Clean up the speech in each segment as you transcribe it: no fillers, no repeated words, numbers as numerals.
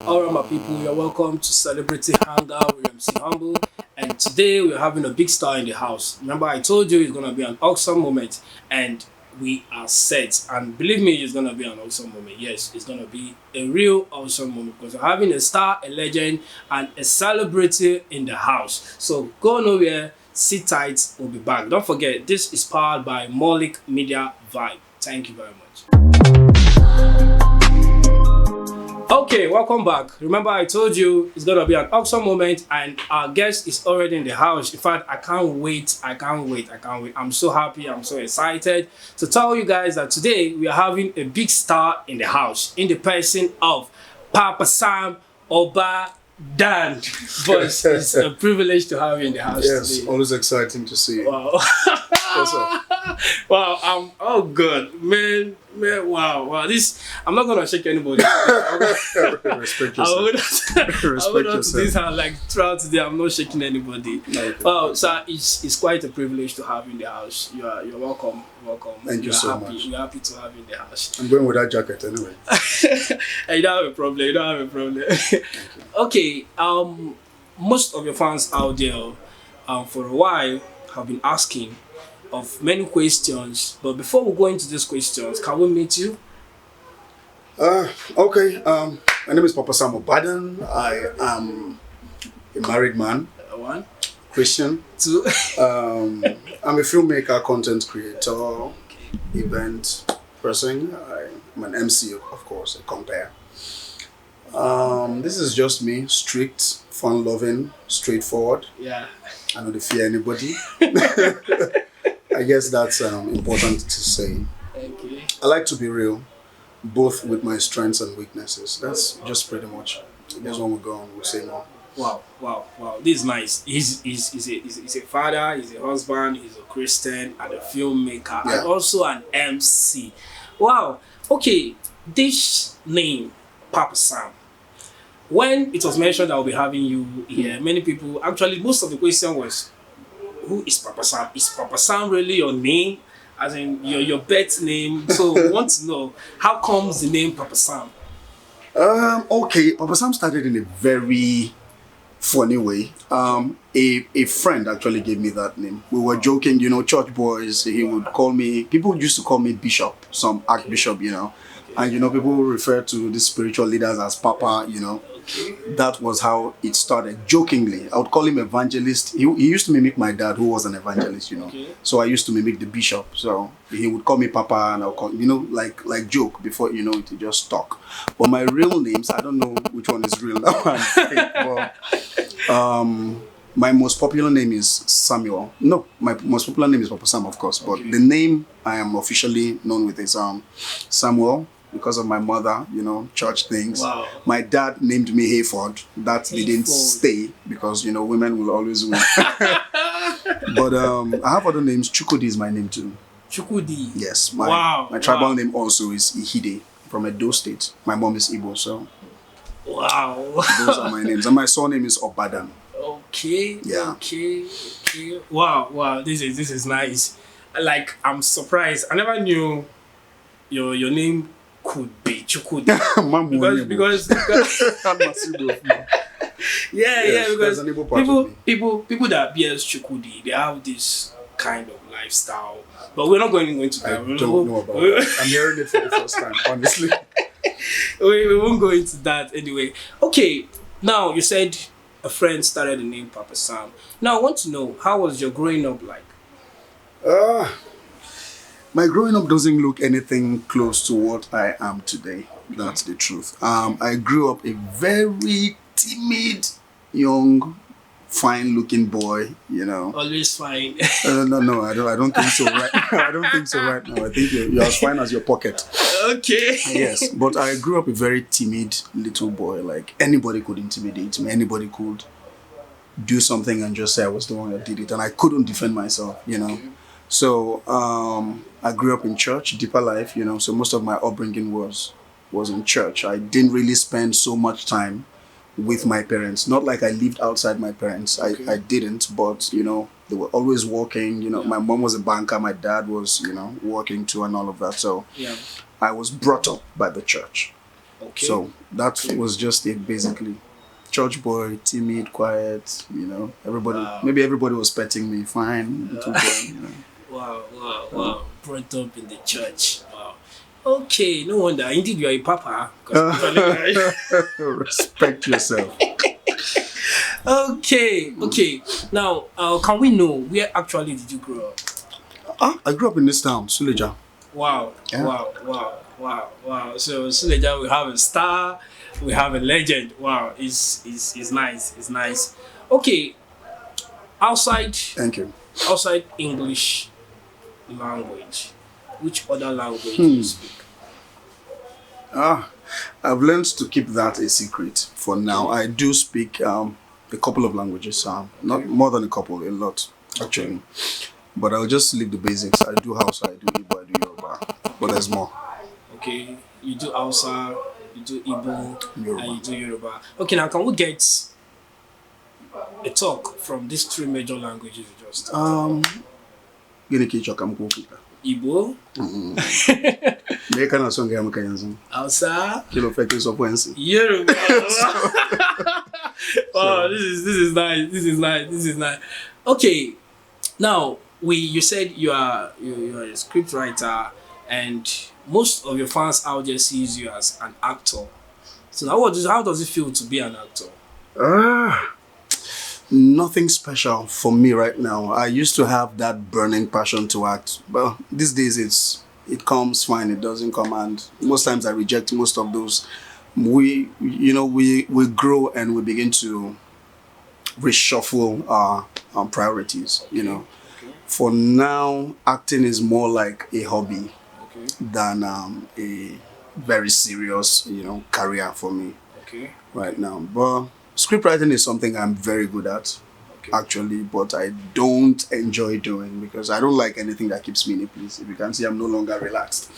All right, my people, you're welcome to Celebrity Hangout with MC Humble. And today we're having a big star in the house. Remember, I told you it's gonna be an awesome moment, and we are set. And believe me, it's gonna be an awesome moment. Yes, it's gonna be a real awesome moment because we're having a star, a legend, and a celebrity in the house. So go nowhere, sit tight, we'll be back. Don't forget, this is powered by Molik Media Vibe. Thank you very much. Okay, welcome back. Remember, I told you it's gonna be an awesome moment, and our guest is already in the house. In fact, I can't wait. I'm so happy. I'm so excited to tell you guys that today we are having a big star in the house, in the person of Papasam Obadan. But it's a privilege to have you in the house Yes, today. always exciting to see you. Wow. Yes, sir. Wow, oh good. Man, wow. This I'm not gonna shake anybody. Respect I yourself. would Respect not yourself. this hand like throughout today. I'm not shaking anybody. Okay. Well, sir, it's quite a privilege to have you in the house. You're welcome. Thank you so much. We're happy to have you in the house. I'm going with that jacket anyway. You don't have a problem. You don't have a problem. Okay. Most of your fans out there, for a while, have been asking of many questions. But before we go into these questions, can we meet you? Okay. My name is Papasam Obadan. I am a married man, One, Christian. two. I'm a filmmaker, content creator, event person. I'm an MC, of course, a compare. This is just me, strict, fun-loving, straightforward. Yeah. I don't fear anybody. I guess that's important to say. Okay. I like to be real, both with my strengths and weaknesses. That's just pretty much. I guess when we go on, we'll say more. Wow. This is nice. He's a father, he's a husband, he's a Christian, and a filmmaker, Yeah. and also an MC. Wow. Okay, this name, Papa Sam. When it was mentioned that I'll be having you here, many people, actually, most of the question was, who is Papa Sam? Is Papa Sam really your name? As in your birth name? So we want to know, how comes the name Papa Sam? Okay, Papa Sam started in a very funny way. A friend actually gave me that name. We were joking, church boys. He would call me. People used to call me Bishop, some Archbishop, and people refer to the spiritual leaders as Papa, That was how it started. Jokingly, I would call him evangelist. He used to mimic my dad, who was an evangelist, Okay. So I used to mimic the bishop. So he would call me Papa, and I'll call, like joke before it just talk. But my real names, I don't know which one is real. That one fake. But my most popular name is Samuel. No, my most popular name is Papa Sam, of course. But the name I am officially known with is Samuel. Because of my mother, church things. Wow. My dad named me Hayford. That didn't stay because, women will always win. But I have other names. Chukudi is my name too. Chukudi. Yes. My tribal name also is Ihide from Edo State. My mom is Igbo, so Wow. those are my names. And my surname is Obadan. Okay. Yeah. Okay. Wow. This is nice. Like, I'm surprised. I never knew your name could be Chukudi. because Yes, because there's an Igbo part of me. people that bears Chukudi, they have this kind of lifestyle. But we're not going into I that. don't know about that. I'm hearing it for the first time, honestly. We won't go into that anyway. Okay, now you said a friend started the name Papa Sam. Now I want to know, how was your growing up like? My growing up doesn't look anything close to what I am today. That's the truth. I grew up a very timid, young, fine-looking boy. Always fine. No, I don't think so. Right now. I don't think so right now. I think you're as fine as your pocket. Okay. Yes, but I grew up a very timid little boy. Like, anybody could intimidate me. Anybody could do something and just say I was the one that did it, and I couldn't defend myself. So I grew up in church, deeper life. So most of my upbringing was in church. I didn't really spend so much time with my parents. Not like I lived outside my parents. I didn't, but they were always working. My mom was a banker, my dad was working too, and all of that. So Yeah. I was brought up by the church. Okay. So that was just it basically. Church boy, timid, quiet, everybody, Wow. maybe everybody was petting me, fine, little boy. Wow, wow, wow. Brought up in the church. Wow. Okay, no wonder. Indeed, you are a papa. 'Cause actually, Respect yourself. okay, okay. Now, can we know where actually did you grow up? I grew up in this town, Suleja. Wow, Yeah. wow, wow, wow, wow. So, Suleja, we have a star, we have a legend. Wow, it's nice, it's nice. Okay, outside Thank you. outside English language, which other language do you speak? I've learned to keep that a secret for now. I do speak a couple of languages, not more than a couple, a lot actually. But I'll just leave the basics. I do Hausa, I do Igbo, I do Yoruba, but there's more. Okay, you do Hausa, you do Igbo, Yoruba. and you do Yoruba. Okay, now can we get a talk from these three major languages you just Gini ke choka mko kita. Igbo, Meka na songa ya mka yanzu. Hausa, Kilo feke so pwensi. Yoruba. Wow, this is nice. This is nice. This is nice. Okay, now you said you're a script writer, and most of your fans out there sees you as an actor. So now, how does it feel to be an actor? Nothing special for me right now. I used to have that burning passion to act, but these days it comes fine, it doesn't come, and most times I reject most of those. We grow and we begin to reshuffle our priorities. Okay. For now, acting is more like a hobby Okay. than a very serious career for me Okay. right now. But scriptwriting is something I'm very good at, Okay. actually, but I don't enjoy doing because I don't like anything that keeps me in a place. If you can see, I'm no longer relaxed.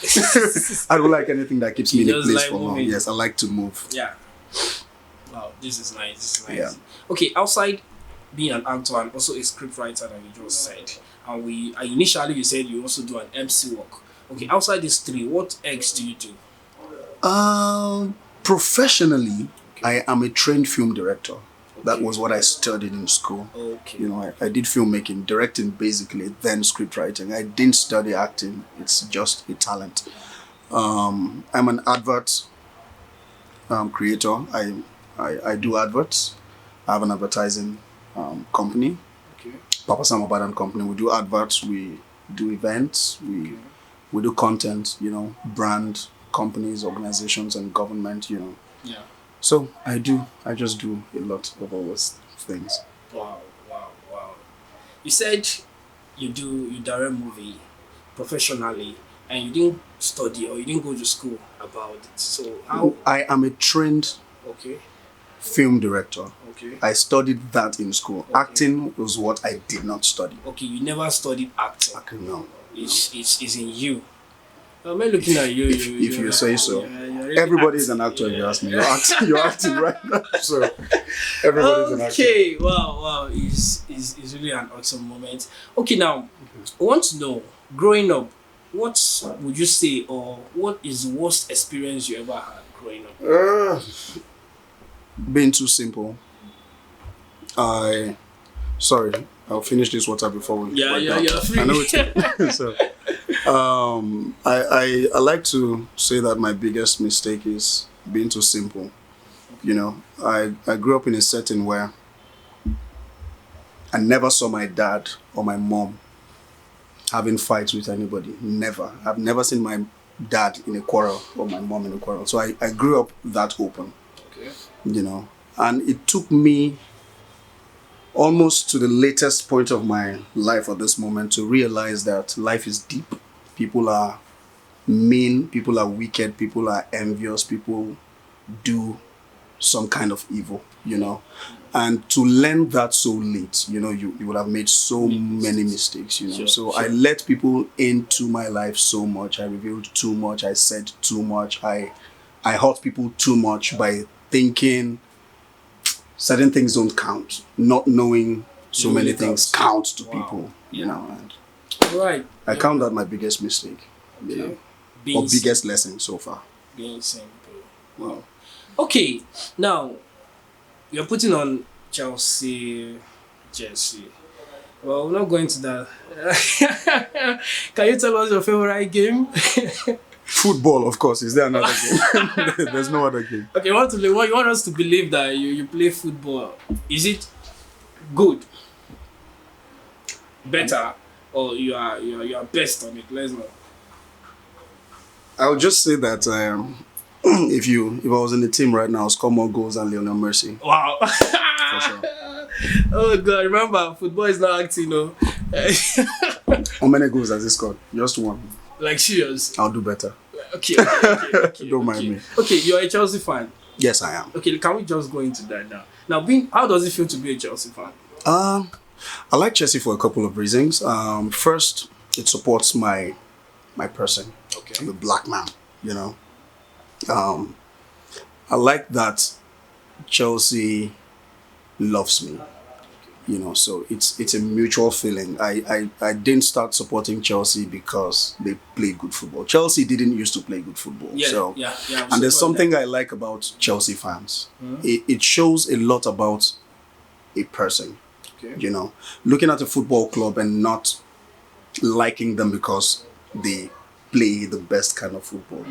I don't like anything that keeps me in a just place like for long. moving. Yes, I like to move. Yeah. Wow, this is nice. This is nice. Yeah. Okay, outside being an actor and also a script writer that you just said, and initially you said you also do an MC work. Okay, outside these three, what else do you do? Professionally, I am a trained film director. That was what I studied in school. Okay. I did filmmaking, directing basically, then script writing. I didn't study acting. It's just a talent. I'm an advert creator. I do adverts. I have an advertising company, Okay. Papasam Obadan company. We do adverts. We do events. We do content. Brand companies, organizations, and government. Yeah. So I just do a lot of all those things. Wow, wow, wow. You said you direct movie professionally and you didn't study or you didn't go to school about it. So how I am a trained okay. film director. Okay. I studied that in school. Okay. Acting was what I did not study. Okay, you never studied acting. No. It's in you. I'm looking at you. If you say so. You're really Everybody is acting. an actor if you ask me. You're acting right now. So everybody's an actor. Okay, wow. It's really an awesome moment. Okay, now I want to know, growing up, what would you say or what is the worst experience you ever had growing up? Being too simple. Sorry, I'll finish this water before we Yeah, wipe yeah, down. you're free. I know it's so I like to say that my biggest mistake is being too simple. I grew up in a setting where I never saw my dad or my mom having fights with anybody. Never. I've never seen my dad in a quarrel or my mom in a quarrel. So I grew up that open. Okay. And it took me almost to the latest point of my life at this moment to realize that life is deep. People are mean, people are wicked, people are envious, people do some kind of evil, And to learn that so late, you would have made so many mistakes, Sure, So sure. I let people into my life so much. I revealed too much. I said too much. I hurt people too much by thinking certain things don't count, not knowing so It many really things counts. count to Wow. people, Yeah. and Right. I count that my biggest mistake, Okay. or Being biggest lesson so far. being simple. Wow. Okay, now you're putting on Chelsea jersey. Well, we're not going to that. Can you tell us your favorite game? Football, of course. Is there another game? There's no other game. Okay, you want us to believe that you play football. Is it good, better, or you are best on it? Let's know. I would just say that if I was in the team right now, I'll score more goals than Lionel Messi. Wow. For sure. Oh god, remember football is not acting, no. How many goals has he scored? Just one. Like serious. I'll do better. Okay. Don't mind me. Okay, you're a Chelsea fan. Yes, I am. Okay, can we just go into that now? Now, how does it feel to be a Chelsea fan? I like Chelsea for a couple of reasons. First, it supports my person. Okay. I'm a black man, you know. I like that Chelsea loves me, you know, so it's a mutual feeling. I didn't start supporting Chelsea because they play good football. Chelsea didn't used to play good football. Yeah. And there's something I like about Chelsea fans. It shows a lot about a person. Okay. You know, looking at a football club and not liking them because they play the best kind of football,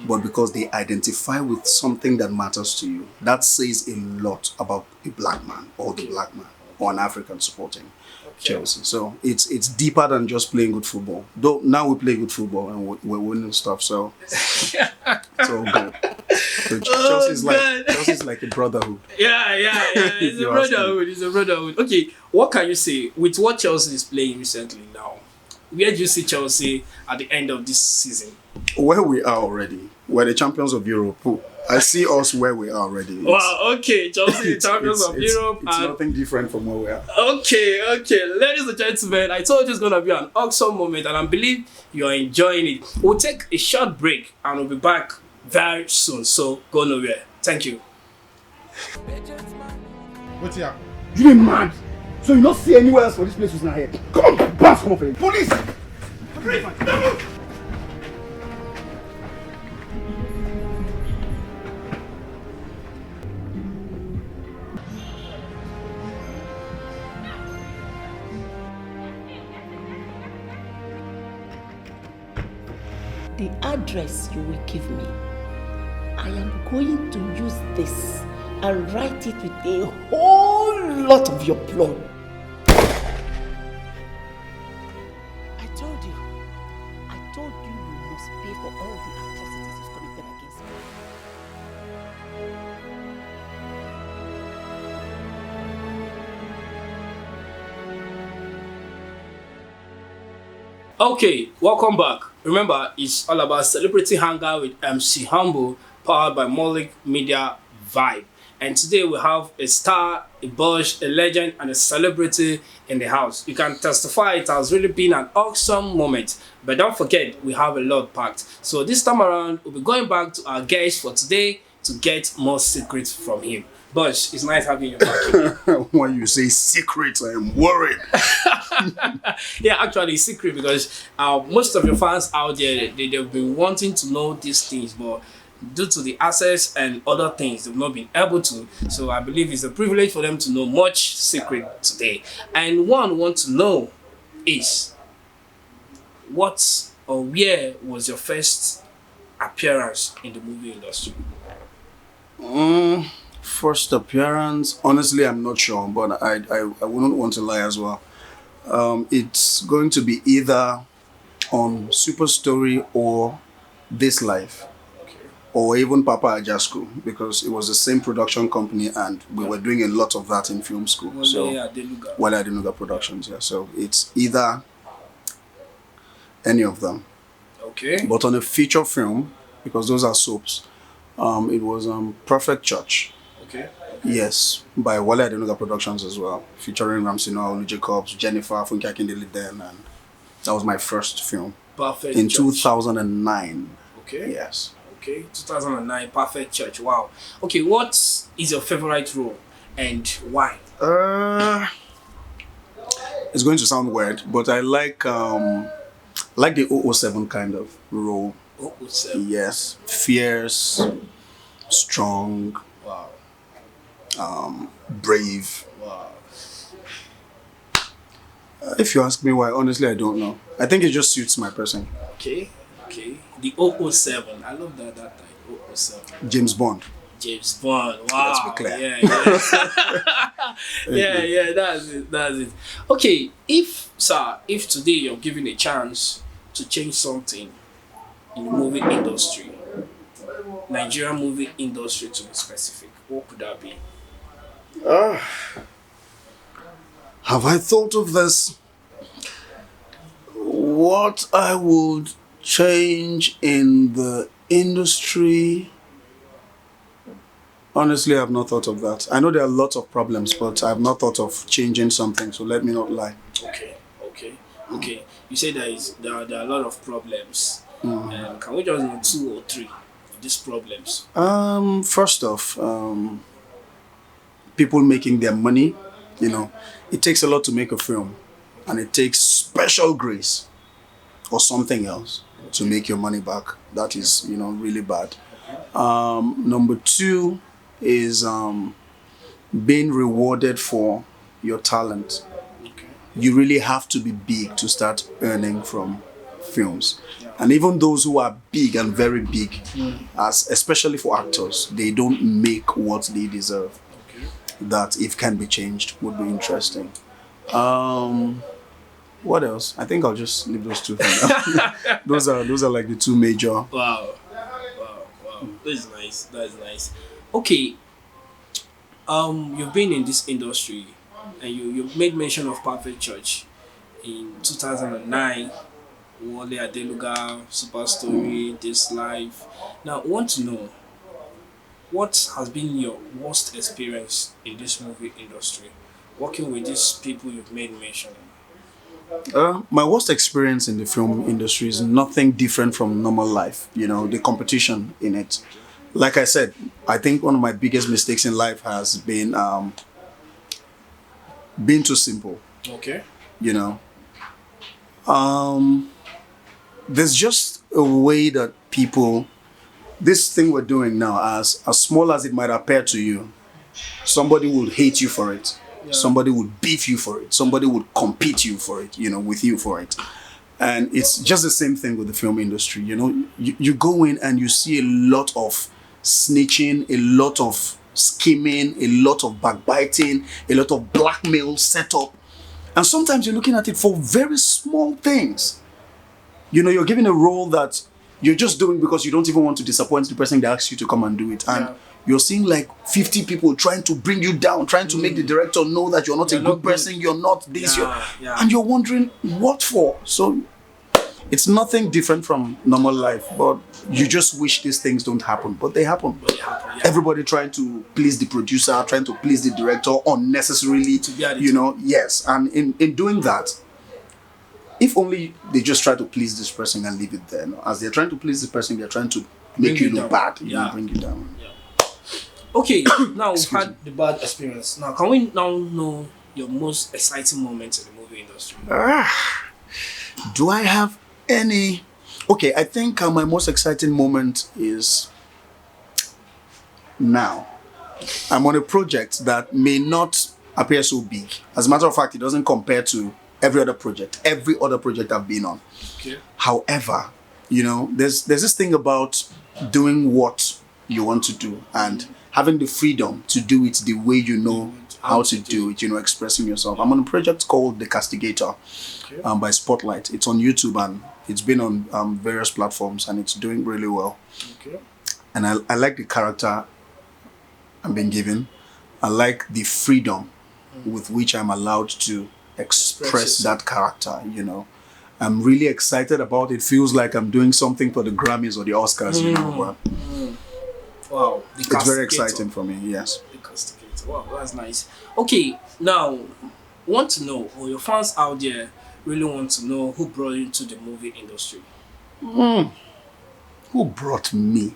but because they identify with something that matters to you. That says a lot about a black man or the black man or an African supporting Chelsea. So it's deeper than just playing good football. Though now we play good football and we're winning stuff, so it's all good. So Chelsea's like a brotherhood. Yeah. It's a brotherhood. It's a brotherhood. Okay, what can you say with what Chelsea is playing recently now? Where do you see Chelsea at the end of this season? Where we are already. We're the champions of Europe. I see us where we are already. Wow, okay. Chelsea, the champions of Europe. It's nothing different from where we are. Okay. Ladies and gentlemen, I told you it's going to be an awesome moment and I believe you're enjoying it. We'll take a short break and we'll be back very soon. So go nowhere. Thank you. What's here? You ain't mad. So you not see anywhere else for this place was not here. Come on, boss, come up here. Police! The address you will give me, I am going to use this and write it with a whole lot of your blood. I told you you must pay for all the atrocities you've committed against me. Okay, welcome back. Remember, it's all about Celebrity Hangout with MC Humble, powered by Molic Media Vibe. And today we have a star, a bush, a legend, and a celebrity in the house. You can testify it has really been an awesome moment. But don't forget, we have a lot packed. So this time around, we'll be going back to our guest for today to get more secrets from him. Bush, it's nice having you back. When you say secret, I am worried. Yeah, actually, it's secret because most of your fans out there, they've been wanting to know these things, but due to the access and other things, they've not been able to. So I believe it's a privilege for them to know much secret today. And one want to know is, what or where was your first appearance in the movie industry? First appearance, honestly, I'm not sure, but I wouldn't want to lie as well. It's going to be either on Super Story or This Life, or even Papa Ajasco, because it was the same production company and we were doing a lot of that in film school. Wale Adenuga Productions, yeah. So it's either any of them. Okay. But on a feature film, because those are soaps, it was Perfect Church. Okay. Yes, by Wale Adenuga Productions as well, featuring Ramsey Noah, Olu Jacobs, Jennifer, Funke Akindele then, and that was my first film. Perfect in Church. 2009. Okay. Yes. Okay, 2009, Perfect Church. Wow. Okay, what is your favorite role and why? It's going to sound weird, but I like the 007 kind of role. 007. Yes, fierce, strong, Wow. brave. Wow. If you ask me why, honestly, I don't know. I think it just suits my person. Okay. Okay. The 007. I love that title. 007. James Bond. James Bond. Wow. Let's be clear. Yeah, yeah. That's it. Okay, if today you're given a chance to change something in the movie industry, Nigerian movie industry to be specific, what could that be? Have I thought of this? What I would change in the industry? Honestly, I've not thought of that. I know there are lots of problems, but I've not thought of changing something, so let me not lie. Okay. You say there are a lot of problems. Can we just know 2 or 3 of these problems? First off, people making their money, it takes a lot to make a film, and it takes special grace or something else to make your money back. That is, really bad. Number 2 is being rewarded for your talent. Okay. You really have to be big to start earning from films. And even those who are big and very big, especially for actors, they don't make what they deserve. Okay. That, if can be changed, would be interesting. What else? I think I'll just leave those 2 for now. those are like the 2 major. Wow. That is nice. Okay. You've been in this industry, and you made mention of Perfect Church in 2009. Wale Adeluga, Super Story, This Life. Now, I want to know, what has been your worst experience in this movie industry, working with these people you've made mention of? My worst experience in the film industry is nothing different from normal life. The competition in it. Like I said, I think one of my biggest mistakes in life has been being too simple. Okay. There's just a way that people, this thing we're doing now, as small as it might appear to you, somebody will hate you for it. Yeah. Somebody would beef you for it. Somebody would compete you for it, with you for it. And it's just the same thing with the film industry. You go in and you see a lot of snitching, a lot of scheming, a lot of backbiting, a lot of blackmail set up. And sometimes you're looking at it for very small things. You're given a role that you're just doing because you don't even want to disappoint the person that asks you to come and do it. And you're seeing like 50 people trying to bring you down, trying to make the director know that you're not a good person, you're not this, and you're wondering what for. So it's nothing different from normal life, but you just wish these things don't happen, but they happen. Everybody trying to please the producer, trying to please the director unnecessarily, yes. And in doing that, if only they just try to please this person and leave it there. As they're trying to please the person, they're trying to make you look bad, bring you down. Okay, now we've had the bad experience. Now, can we now know your most exciting moment in the movie industry? Do I have any? Okay, I think my most exciting moment is now. I'm on a project that may not appear so big. As a matter of fact, it doesn't compare to every other project I've been on. Okay. However, there's this thing about doing what you want to do and having the freedom to do it the way you know how to do it, expressing yourself. I'm on a project called The Castigator, by Spotlight. It's on YouTube and it's been on various platforms and it's doing really well. Okay. And I like the character I'm being given. I like the freedom with which I'm allowed to express that character, I'm really excited about it. Feels like I'm doing something for the Grammys or the Oscars, Wow. It's very exciting for me, yes. The Castigator. Wow, that's nice. Okay, now, want to know, or your fans out there really want to know, who brought you into the movie industry? Who brought me?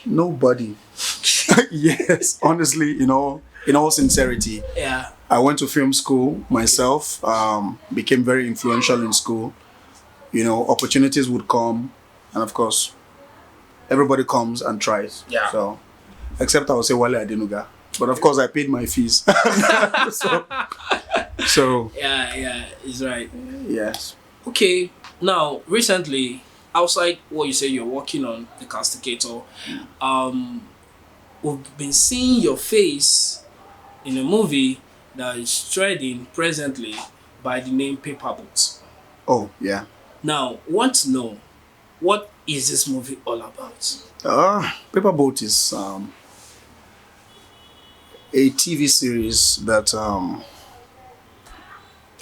Nobody. Yes, honestly, in all sincerity. Yeah. I went to film school myself, became very influential in school. Opportunities would come. and of course, everybody comes and tries. Yeah. So, except I will say Wale Adenuga, but of course I paid my fees. so Yeah, it's right. yes. Okay, now recently, outside what you say you're working on, the castigator, we've been seeing your face in a movie that is trending presently by the name Paperboat. Oh yeah. Now, want to know, what is this movie all about? Paperboat is a TV series that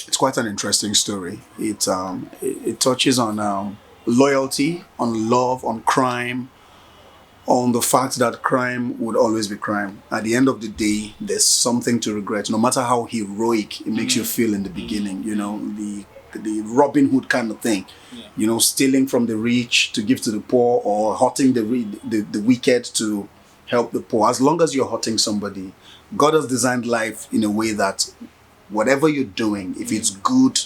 it's quite an interesting story. It touches on loyalty, on love, on crime, on the fact that crime would always be crime. At the end of the day, there's something to regret. No matter how heroic it makes you feel in the beginning, you know, the Robin Hood kind of thing, you know, stealing from the rich to give to the poor, or hurting the wicked to help the poor. As long as you're hurting somebody, God has designed life in a way that whatever you're doing, if it's good,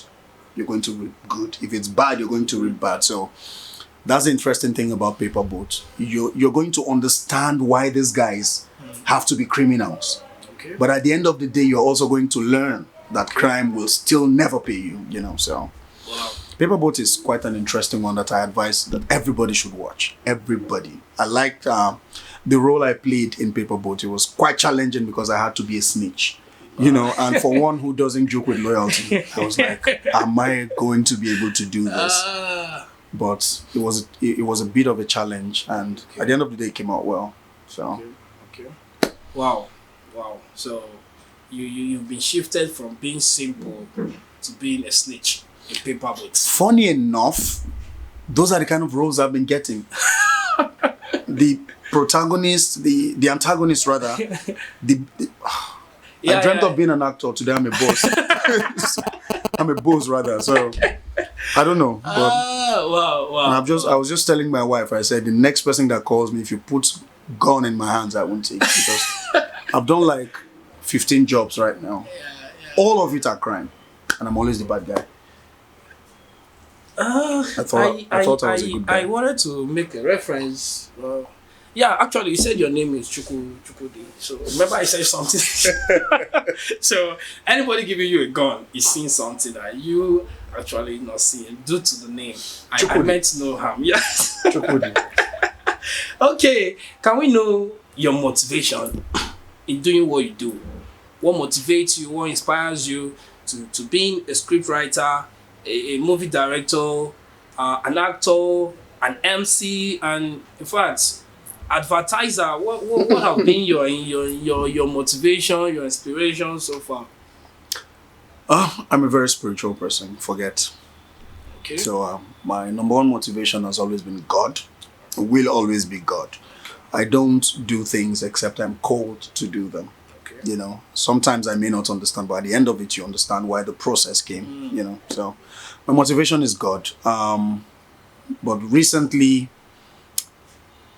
you're going to reap good. If it's bad, you're going to reap bad. So that's the interesting thing about Paperboat. You're going to understand why these guys have to be criminals. Okay. But at the end of the day, you're also going to learn that crime will still never pay you, you know. So Wow. Paperboat is quite an interesting one that I advise that everybody should watch. Everybody. I liked the role I played in Paperboat. It was quite challenging because I had to be a snitch. You know, and for one who doesn't joke with loyalty, I was like, am I going to be able to do this? But it was a bit of a challenge, and at the end of the day, it came out well. So Okay. Wow. So you've been shifted from being simple to being a snitch in Paperboat. funny enough, those are the kind of roles I've been getting. The protagonist, the antagonist rather, I dreamt of being an actor. Today I'm a boss. I'm a boss rather. So I don't know. But Wow. and I was just telling my wife, I said the next person that calls me, if you put gun in my hands, I won't take it, because I've done like 15 jobs right now. All of it are crime. And I'm always the bad guy. I thought I was a good guy. I wanted to make a reference. Yeah, actually, you said your name is Chukudi. So remember, I said something. So anybody giving you a gun is seeing something that you actually not seeing due to the name. I meant no harm. Yes. Chukudi. Okay, can we know your motivation in doing what you do? What motivates you? What inspires you to being a scriptwriter, a movie director, an actor, an MC, and in fact, advertiser? What have been your motivation, your inspiration so far? I'm a very spiritual person. Forget. Okay. So my number one motivation has always been God. Will always be God. I don't do things except I'm called to do them. Okay. You know, sometimes I may not understand, but at the end of it, you understand why the process came. You know, so my motivation is God. But recently,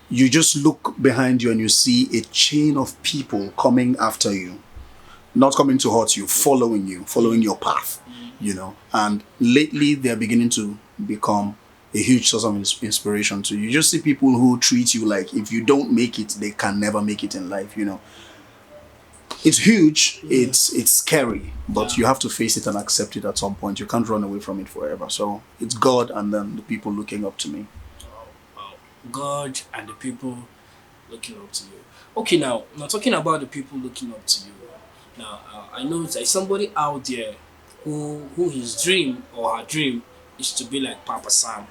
you just look behind you and you see a chain of people coming after you, not coming to hurt you, following your path. You know, and lately they're beginning to become a huge source of inspiration to you. You just see people who treat you like if you don't make it, they can never make it in life, you know. It's huge, it's scary, but you have to face it and accept it at some point. You can't run away from it forever. So it's God and then the people looking up to me. Wow. God and the people looking up to you. Okay, now talking about the people looking up to you. Now, I know there's somebody out there who his dream or her dream is to be like Papasam.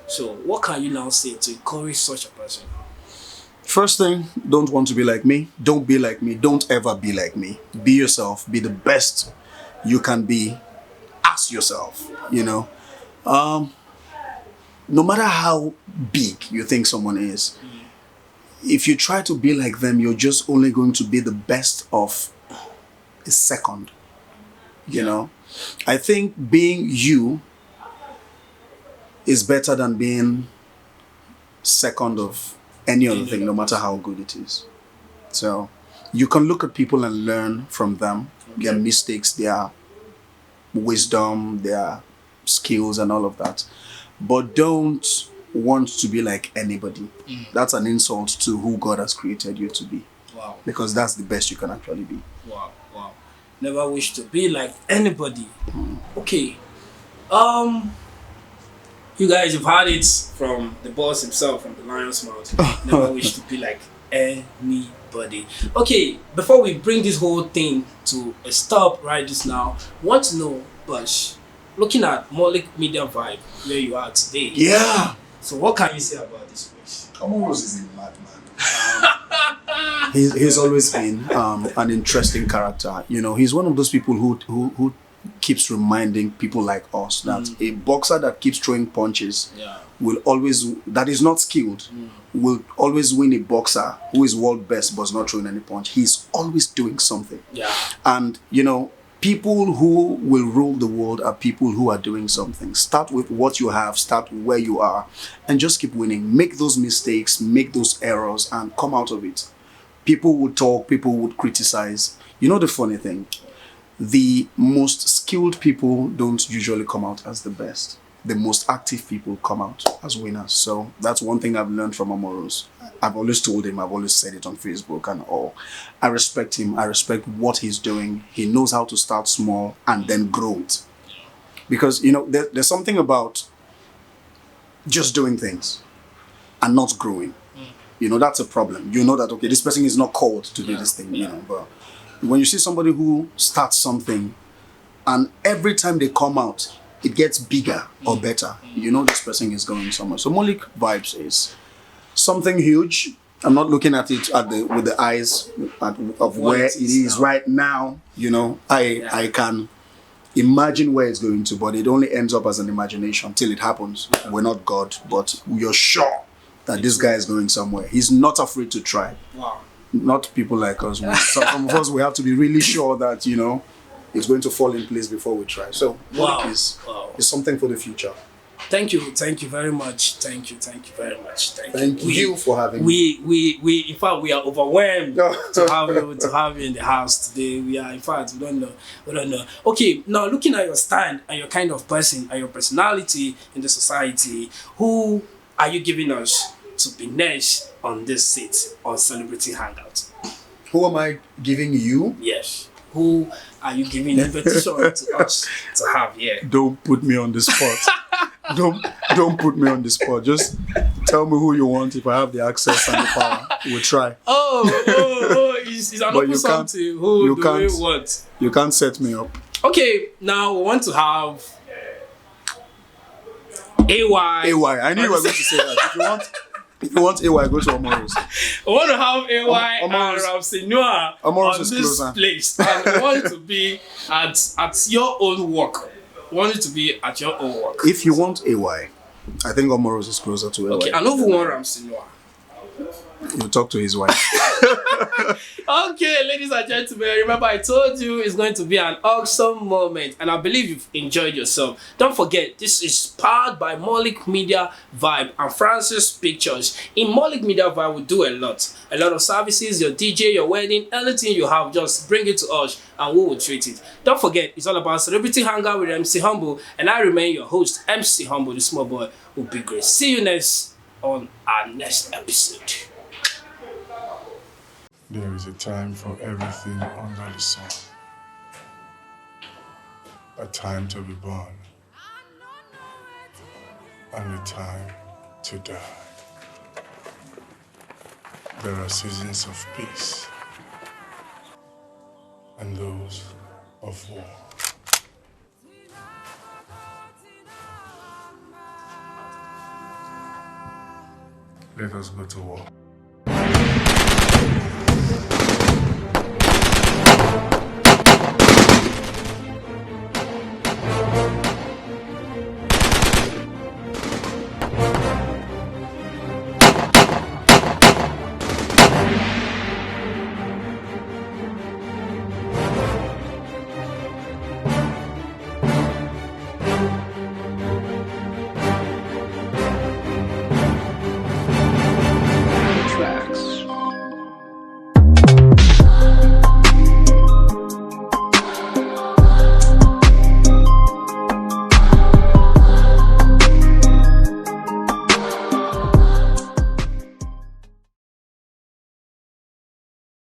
So what can you now say to encourage such a person? First thing, don't want to be like me. Don't be like me. Don't ever be like me. Be yourself. Be the best you can be as yourself, you know. No matter how big you think someone is, if you try to be like them, you're just only going to be the best of a second, you know. I think being you is better than being second of any other thing, no matter how good it is. So you can look at people and learn from them, their mistakes, their wisdom, their skills and all of that. But don't want to be like anybody. That's an insult to who God has created you to be. Wow. Because that's the best you can actually be. Wow. Wow. Never wish to be like anybody. Okay. You guys have heard it from the boss himself, from the lion's mouth. Never wish to be like anybody. Okay, before we bring this whole thing to a stop right just now, want to know, Bush, looking at Malik Media Vibe, where you are today. Yeah. So what can you say about this place? Omoros is a madman. He's always been an interesting character. You know, he's one of those people who keeps reminding people like us that a boxer that keeps throwing punches will always, that is not skilled, will always win a boxer who is world best but is not throwing any punch. He's always doing something. Yeah. And, you know, people who will rule the world are people who are doing something. Start with what you have, start where you are, and just keep winning. Make those mistakes, make those errors, and come out of it. People would talk, people would criticize. You know the funny thing? The most skilled people don't usually come out as the best. The most active people come out as winners. So that's one thing I've learned from Omoros. I've always told him, I've always said it on Facebook and all. I respect him. I respect what he's doing. He knows how to start small and then grow it. Because, you know, there's something about just doing things and not growing. You know, that's a problem. You know that, okay, this person is not called to do this thing, you know, but when you see somebody who starts something and every time they come out, it gets bigger or better, you know this person is going somewhere. So Malik Vibes is something huge. I'm not looking at it with the eyes of where it is right now. You know, I can imagine where it's going to, but it only ends up as an imagination till it happens. We're not God, but you're sure that this guy is going somewhere. He's not afraid to try. Wow. Not people like us. Some of us, we have to be really sure that, you know, it's going to fall in place before we try. So, Malik is something for the future. Thank you very much. Thank you very much. Thank you for having me. We in fact we are overwhelmed to have you in the house today. We are, in fact, we don't know. Okay, now looking at your stand and your kind of person and your personality in the society, who are you giving us to be next on this seat on Celebrity Hangout? Who am I giving you? Yes. Who are you giving invitation to us to have here? Don't put me on the spot. Don't put me on the spot. Just tell me who you want. If I have the access and the power, we'll try. It's an open something. Who do we want? You can't set me up. Okay, now we want to have AY. I knew you were going to say that. If you want AY, go to Omoros. I want to have AY and Ramsey Noah on this closer. place. And I want it to be at your own work. I want it to be at your own work. If you want AY, I think Omoros is closer to AY. Okay, I know who want Ramsey Noah. You talk to his wife. Okay, ladies and gentlemen, remember I told you it's going to be an awesome moment and I believe you've enjoyed yourself. Don't forget, this is powered by Malik Media Vibe and Francis Pictures. In Malik Media Vibe, we do a lot of services, your DJ, your wedding, anything you have, just bring it to us and we will treat it. Don't forget, it's all about Celebrity Hangout with MC Humble, and I remain your host, MC Humble, the small boy will be great. See you next on our next episode. There is a time for everything under the sun. A time to be born. And a time to die. There are seasons of peace and those of war. Let us go to war.